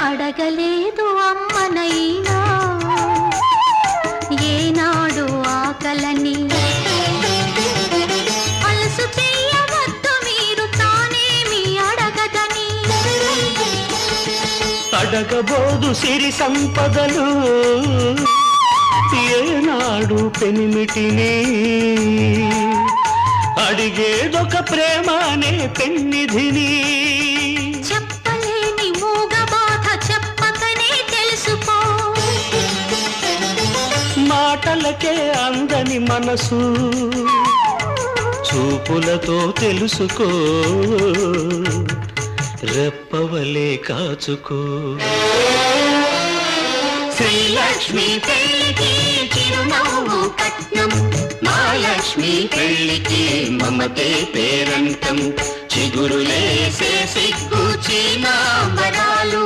అడగలేదు అమ్మనైనా ఏనాడు ఆకలని అలసు చెయ్యవద్దు మీరు తానేమి అడగదని అడగబోదు సిరి సంపదలు ఏనాడు పెనిమిటిని అడిగేదొక ప్రేమ అనే పెన్నిధిని చెప్పలేని మూగ బాధ చెప్పకనే తెలుసుకో మాటలకే అందని మనసు చూపులతో తెలుసుకో రెప్పవలే కాచుకో శ్రీలక్ష్మి పెళ్ళికి చిరునవ్వు కట్నం మహాలక్ష్మి పెళ్ళికి మమతే పేరంటం చిగురులేసే సిగ్గు చీనాంబరాలు